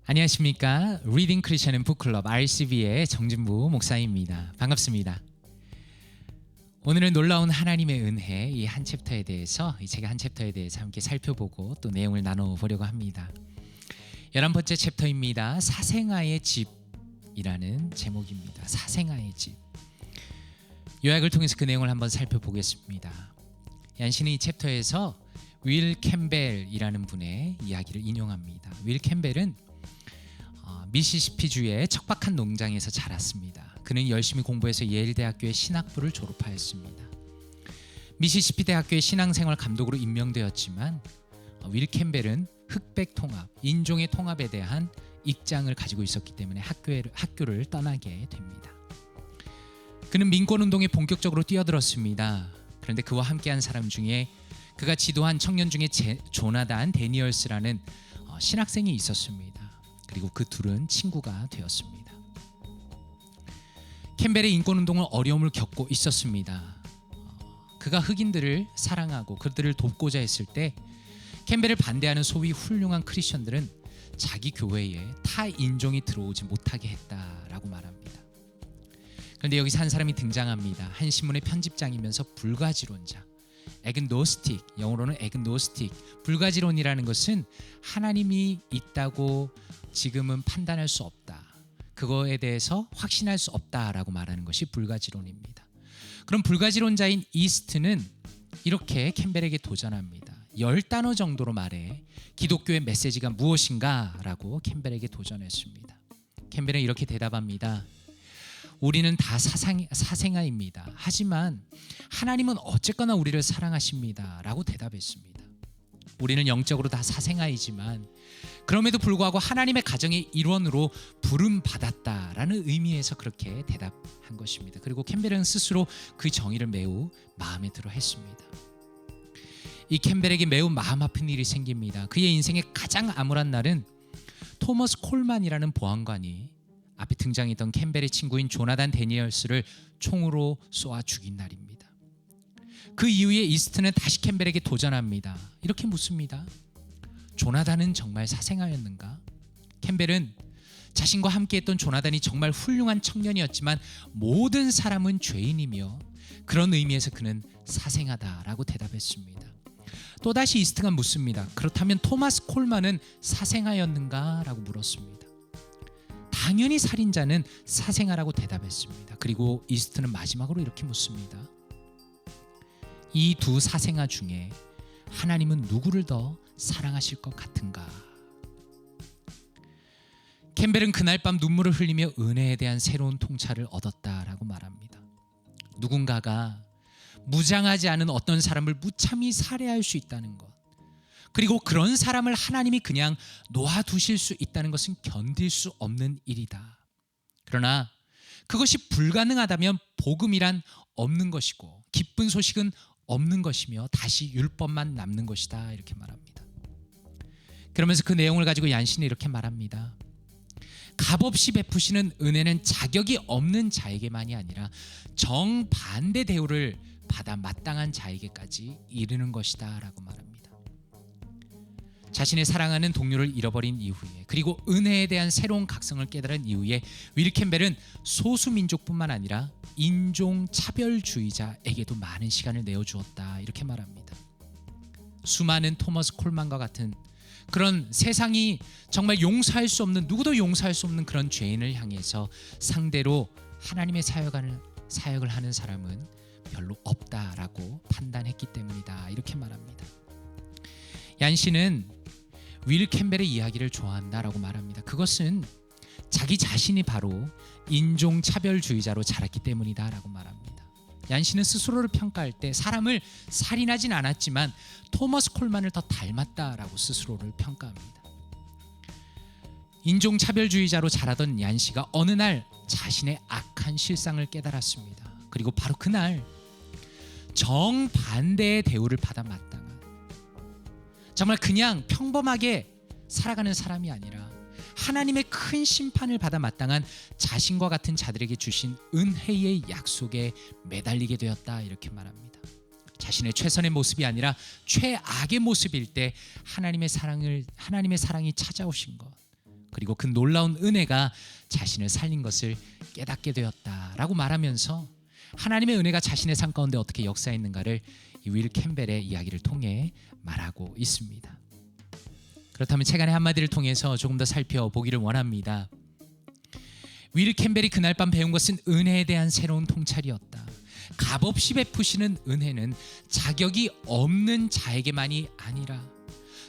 안녕하십니까. 리딩 크리스천 앤 북클럽 RCB의 정진부 목사입니다. 반갑습니다. 오늘은 놀라운 하나님의 은혜 이 한 챕터에 대해서 이 책의 한 챕터에 대해서 함께 살펴보고 또 내용을 나눠보려고 합니다. 11번째 챕터입니다. 사생아의 집이라는 제목입니다. 사생아의 집. 요약을 통해서 그 내용을 한번 살펴보겠습니다. 얀시는 이 챕터에서 윌 캠벨이라는 분의 이야기를 인용합니다. 윌 캠벨은 미시시피주의 척박한 농장에서 자랐습니다. 그는 열심히 공부해서 예일 대학교의 신학부를 졸업하였습니다. 미시시피 대학교의 신앙생활 감독으로 임명되었지만 윌 캠벨은 흑백 통합, 인종의 통합에 대한 입장을 가지고 있었기 때문에 학교를 떠나게 됩니다. 그는 민권운동에 본격적으로 뛰어들었습니다. 그런데 그와 함께한 사람 중에 그가 지도한 청년 중에 조나단 데니얼스라는 신학생이 있었습니다. 그리고 그 둘은 친구가 되었습니다. 캠벨의 인권운동은 어려움을 겪고 있었습니다. 그가 흑인들을 사랑하고 그들을 돕고자 했을 때 캠벨을 반대하는 소위 훌륭한 크리스천들은 자기 교회에 타 인종이 들어오지 못하게 했다라고 말합니다. 그런데 여기서 한 사람이 등장합니다. 한 신문의 편집장이면서 불가지론자, 애그노스틱, 영어로는 애그노스틱. 불가지론이라는 것은 하나님이 있다고 지금은 판단할 수 없다, 그거에 대해서 확신할 수 없다라고 말하는 것이 불가지론입니다. 그럼 불가지론자인 이스트는 이렇게 캠벨에게 도전합니다. 10단어 정도로 말해 기독교의 메시지가 무엇인가 라고 캠벨에게 도전했습니다. 캠벨은 이렇게 대답합니다. 우리는 다 사생아입니다. 하지만 하나님은 어쨌거나 우리를 사랑하십니다 라고 대답했습니다. 우리는 영적으로 다 사생아이지만 그럼에도 불구하고 하나님의 가정의 일원으로 부름받았다라는 의미에서 그렇게 대답한 것입니다. 그리고 캠벨은 스스로 그 정의를 매우 마음에 들어 했습니다. 이 캠벨에게 매우 마음 아픈 일이 생깁니다. 그의 인생의 가장 암울한 날은 토머스 콜만이라는 보안관이 앞에 등장했던 캠벨의 친구인 조나단 데니얼스를 총으로 쏘아 죽인 날입니다. 그 이후에 이스트는 다시 캠벨에게 도전합니다. 이렇게 묻습니다. 조나단은 정말 사생아였는가? 캠벨은 자신과 함께했던 조나단이 정말 훌륭한 청년이었지만 모든 사람은 죄인이며 그런 의미에서 그는 사생아다라고 대답했습니다. 또다시 이스트가 묻습니다. 그렇다면 토마스 콜만은 사생아였는가? 라고 물었습니다. 당연히 살인자는 사생아라고 대답했습니다. 그리고 이스트는 마지막으로 이렇게 묻습니다. 이 두 사생아 중에 하나님은 누구를 더 사랑하실 것 같은가? 캠벨은 그날 밤 눈물을 흘리며 은혜에 대한 새로운 통찰을 얻었다라고 말합니다. 누군가가 무장하지 않은 어떤 사람을 무참히 살해할 수 있다는 것, 그리고 그런 사람을 하나님이 그냥 놓아두실 수 있다는 것은 견딜 수 없는 일이다. 그러나 그것이 불가능하다면 복음이란 없는 것이고 기쁜 소식은 없는 것이며 다시 율법만 남는 것이다, 이렇게 말합니다. 그러면서 그 내용을 가지고 얀시는 이렇게 말합니다. 값없이 베푸시는 은혜는 자격이 없는 자에게만이 아니라 정반대 대우를 받아 마땅한 자에게까지 이르는 것이다 라고 말합니다. 자신의 사랑하는 동료를 잃어버린 이후에, 그리고 은혜에 대한 새로운 각성을 깨달은 이후에 윌 캠벨은 소수민족뿐만 아니라 인종차별주의자에게도 많은 시간을 내어주었다, 이렇게 말합니다. 수많은 토머스 콜만과 같은 그런 세상이 정말 용서할 수 없는, 누구도 용서할 수 없는 그런 죄인을 향해서 상대로 하나님의 사역을 하는 사람은 별로 없다라고 판단했기 때문이다, 이렇게 말합니다. 얀시는 윌 캠벨의 이야기를 좋아한다라고 말합니다. 그것은 자기 자신이 바로 인종차별주의자로 자랐기 때문이다라고 말합니다. 얀시는 스스로를 평가할 때 사람을 살인하진 않았지만 토머스 콜만을 더 닮았다라고 스스로를 평가합니다. 인종차별주의자로 자라던 얀시가 어느 날 자신의 악한 실상을 깨달았습니다. 그리고 바로 그날 정반대의 대우를 받아 마땅한, 정말 그냥 평범하게 살아가는 사람이 아니라 하나님의 큰 심판을 받아 마땅한 자신과 같은 자들에게 주신 은혜의 약속에 매달리게 되었다, 이렇게 말합니다. 자신의 최선의 모습이 아니라 최악의 모습일 때 하나님의 사랑이 찾아오신 것, 그리고 그 놀라운 은혜가 자신을 살린 것을 깨닫게 되었다라고 말하면서 하나님의 은혜가 자신의 삶 가운데 어떻게 역사했는가를 이 윌 캠벨의 이야기를 통해 말하고 있습니다. 그렇다면 책 안의 한마디를 통해서 조금 더 살펴보기를 원합니다. 윌 캠벨이 그날 밤 배운 것은 은혜에 대한 새로운 통찰이었다. 값없이 베푸시는 은혜는 자격이 없는 자에게만이 아니라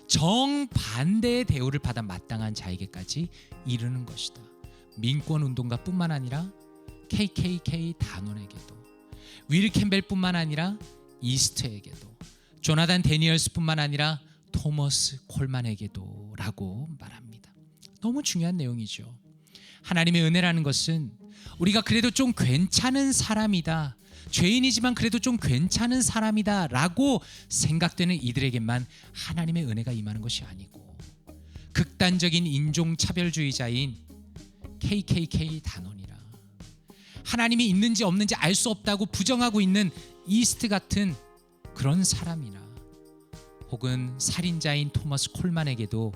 정반대의 대우를 받아 마땅한 자에게까지 이르는 것이다. 민권운동가 뿐만 아니라 KKK 단원에게도, 윌 캠벨뿐만 아니라 이스트에게도, 조나단 데니얼스뿐만 아니라 토머스 콜만에게도 라고 말합니다. 너무 중요한 내용이죠. 하나님의 은혜라는 것은 우리가 그래도 좀 괜찮은 사람이다, 죄인이지만 그래도 좀 괜찮은 사람이다 라고 생각되는 이들에게만 하나님의 은혜가 임하는 것이 아니고, 극단적인 인종차별주의자인 KKK 단원이라, 하나님이 있는지 없는지 알 수 없다고 부정하고 있는 이스트 같은 그런 사람이나, 혹은 살인자인 토머스 콜만에게도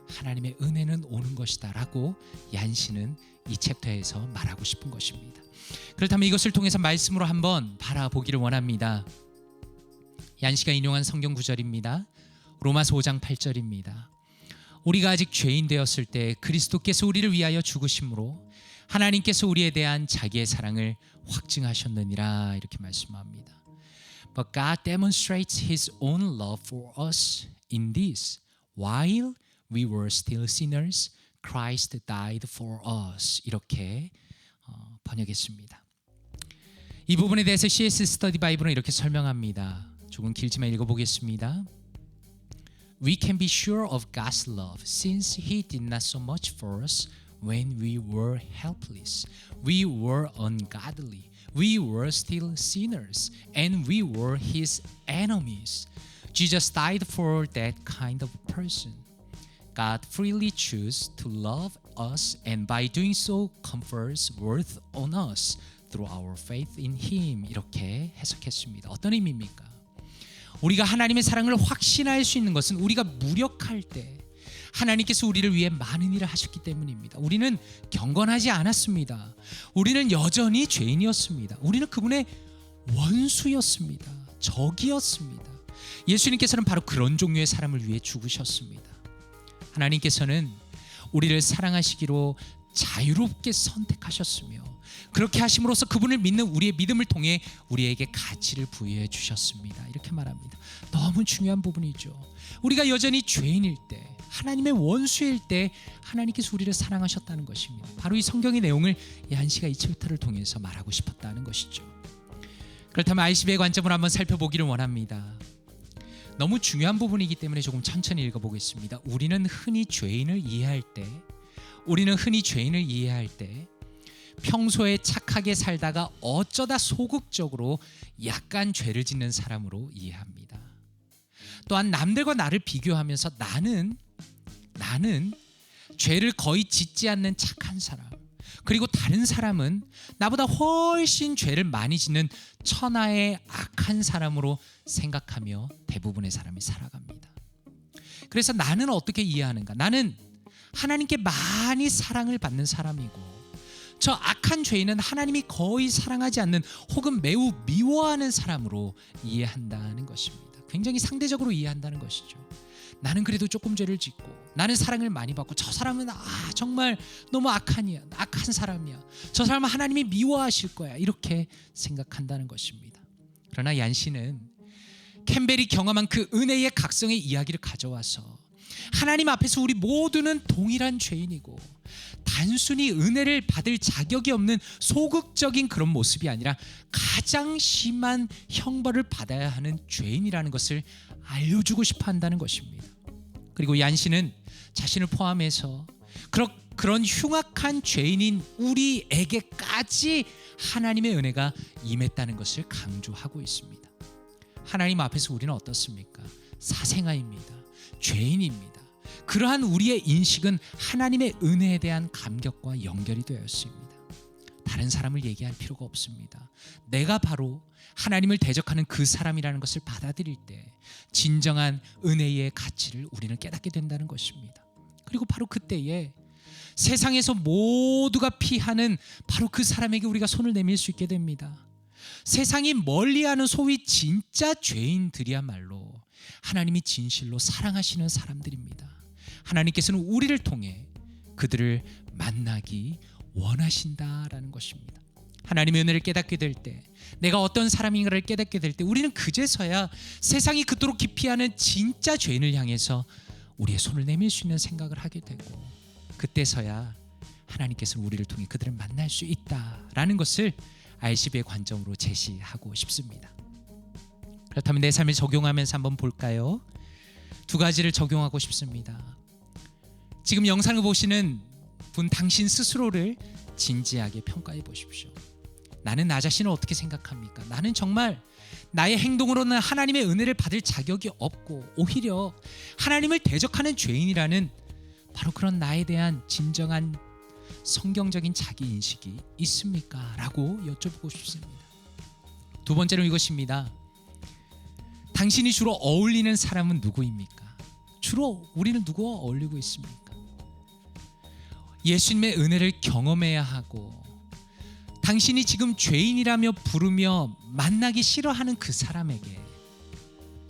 하나님의 은혜는 오는 것이다 라고 얀시는 이 챕터에서 말하고 싶은 것입니다. 그렇다면 이것을 통해서 말씀으로 한번 바라보기를 원합니다. 얀시가 인용한 성경 구절입니다. 로마서 5장 8절입니다. 우리가 아직 죄인 되었을 때 그리스도께서 우리를 위하여 죽으심으로 하나님께서 우리에 대한 자기의 사랑을 확증하셨느니라, 이렇게 말씀합니다. But God demonstrates His own love for us in this: while we were still sinners, Christ died for us. 이렇게 번역했습니다. 이 부분에 대해서 CS 스터디 바이블은 이렇게 설명합니다. 조금 길지만 읽어보겠습니다. We can be sure of God's love since He did not so much for us when we were helpless, we were ungodly, we were still sinners, and we were His enemies. Jesus died for that kind of person. God freely chose to love us, and by doing so confers worth on us through our faith in Him. 이렇게 해석했습니다. 어떤 의미입니까? 우리가 하나님의 사랑을 확신할 수 있는 것은 우리가 무력할 때 하나님께서 우리를 위해 많은 일을 하셨기 때문입니다. 우리는 경건하지 않았습니다. 우리는 여전히 죄인이었습니다. 우리는 그분의 원수였습니다. 적이었습니다. 예수님께서는 바로 그런 종류의 사람을 위해 죽으셨습니다. 하나님께서는 우리를 사랑하시기로 자유롭게 선택하셨으며, 그렇게 하심으로써 그분을 믿는 우리의 믿음을 통해 우리에게 가치를 부여해 주셨습니다. 이렇게 말합니다. 너무 중요한 부분이죠. 우리가 여전히 죄인일 때, 하나님의 원수일 때 하나님께서 우리를 사랑하셨다는 것입니다. 바로 이 성경의 내용을 얀시가 이 챕터를 통해서 말하고 싶었다는 것이죠. 그렇다면 ICB의 관점으로 한번 살펴보기를 원합니다. 너무 중요한 부분이기 때문에 조금 천천히 읽어보겠습니다. 우리는 흔히 죄인을 이해할 때 평소에 착하게 살다가 어쩌다 소극적으로 약간 죄를 짓는 사람으로 이해합니다. 또한 남들과 나를 비교하면서 나는 죄를 거의 짓지 않는 착한 사람, 그리고 다른 사람은 나보다 훨씬 죄를 많이 짓는 천하의 악한 사람으로 생각하며 대부분의 사람이 살아갑니다. 그래서 나는 어떻게 이해하는가? 나는 하나님께 많이 사랑을 받는 사람이고, 저 악한 죄인은 하나님이 거의 사랑하지 않는 혹은 매우 미워하는 사람으로 이해한다는 것입니다. 굉장히 상대적으로 이해한다는 것이죠. 나는 그래도 조금 죄를 짓고, 나는 사랑을 많이 받고, 저 사람은 정말 너무 악한 사람이야, 저 사람은 하나님이 미워하실 거야, 이렇게 생각한다는 것입니다. 그러나 얀시는 캠벨이 경험한 그 은혜의 각성의 이야기를 가져와서 하나님 앞에서 우리 모두는 동일한 죄인이고, 단순히 은혜를 받을 자격이 없는 소극적인 그런 모습이 아니라 가장 심한 형벌을 받아야 하는 죄인이라는 것을 알려주고 싶어 한다는 것입니다. 그리고 얀시는 자신을 포함해서 그런 흉악한 죄인인 우리에게까지 하나님의 은혜가 임했다는 것을 강조하고 있습니다. 하나님 앞에서 우리는 어떻습니까? 사생아입니다. 죄인입니다. 그러한 우리의 인식은 하나님의 은혜에 대한 감격과 연결이 되어 있습니다. 다른 사람을 얘기할 필요가 없습니다. 내가 바로 하나님을 대적하는 그 사람이라는 것을 받아들일 때 진정한 은혜의 가치를 우리는 깨닫게 된다는 것입니다. 그리고 바로 그때에 세상에서 모두가 피하는 바로 그 사람에게 우리가 손을 내밀 수 있게 됩니다. 세상이 멀리하는 소위 진짜 죄인들이야말로 하나님이 진실로 사랑하시는 사람들입니다. 하나님께서는 우리를 통해 그들을 만나기 원하신다라는 것입니다. 하나님의 은혜를 깨닫게 될 때, 내가 어떤 사람인가를 깨닫게 될 때 우리는 그제서야 세상이 그토록 기피하는 진짜 죄인을 향해서 우리의 손을 내밀 수 있는 생각을 하게 되고, 그때서야 하나님께서 우리를 통해 그들을 만날 수 있다라는 것을 RCB의 관점으로 제시하고 싶습니다. 그렇다면 내 삶을 적용하면서 한번 볼까요? 두 가지를 적용하고 싶습니다. 지금 영상을 보시는 분, 당신 스스로를 진지하게 평가해 보십시오. 나는 나 자신을 어떻게 생각합니까? 나는 정말 나의 행동으로는 하나님의 은혜를 받을 자격이 없고 오히려 하나님을 대적하는 죄인이라는 바로 그런 나에 대한 진정한 성경적인 자기인식이 있습니까? 라고 여쭤보고 싶습니다. 두 번째로 이것입니다. 당신이 주로 어울리는 사람은 누구입니까? 주로 우리는 누구와 어울리고 있습니까? 예수님의 은혜를 경험해야 하고 당신이 지금 죄인이라며 부르며 만나기 싫어하는 그 사람에게,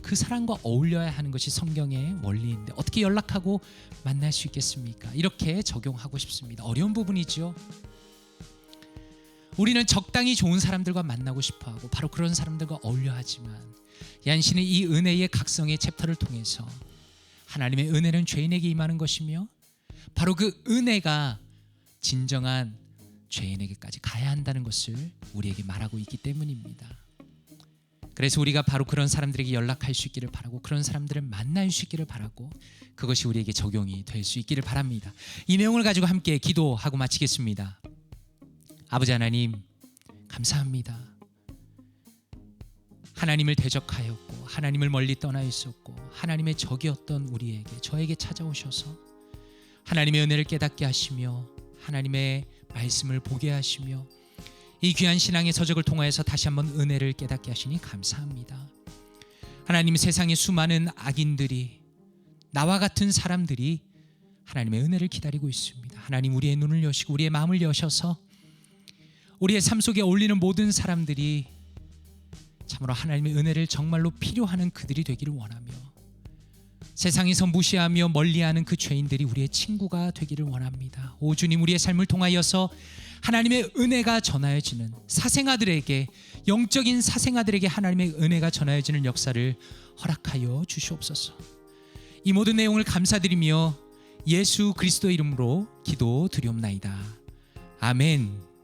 그 사람과 어울려야 하는 것이 성경의 원리인데 어떻게 연락하고 만날 수 있겠습니까? 이렇게 적용하고 싶습니다. 어려운 부분이죠. 우리는 적당히 좋은 사람들과 만나고 싶어하고 바로 그런 사람들과 어울려 하지만 얀시는 이 은혜의 각성의 챕터를 통해서 하나님의 은혜는 죄인에게 임하는 것이며 바로 그 은혜가 진정한 죄인에게까지 가야 한다는 것을 우리에게 말하고 있기 때문입니다. 그래서 우리가 바로 그런 사람들에게 연락할 수 있기를 바라고 그런 사람들을 만날 수 있기를 바라고 그것이 우리에게 적용이 될 수 있기를 바랍니다. 이 내용을 가지고 함께 기도하고 마치겠습니다. 아버지 하나님, 감사합니다. 하나님을 대적하였고 하나님을 멀리 떠나 있었고 하나님의 적이었던 우리에게, 저에게 찾아오셔서 하나님의 은혜를 깨닫게 하시며 하나님의 말씀을 보게 하시며 이 귀한 신앙의 서적을 통하여서 다시 한번 은혜를 깨닫게 하시니 감사합니다. 하나님, 세상의 수많은 악인들이, 나와 같은 사람들이 하나님의 은혜를 기다리고 있습니다. 하나님, 우리의 눈을 여시고 우리의 마음을 여셔서 우리의 삶 속에 어울리는 모든 사람들이 참으로 하나님의 은혜를 정말로 필요하는 그들이 되기를 원하며 세상에서 무시하며 멀리하는 그 죄인들이 우리의 친구가 되기를 원합니다. 오 주님, 우리의 삶을 통하여서 하나님의 은혜가 전하여지는 사생아들에게, 영적인 사생아들에게 하나님의 은혜가 전하여지는 역사를 허락하여 주시옵소서. 이 모든 내용을 감사드리며 예수 그리스도의 이름으로 기도드리옵나이다. 아멘.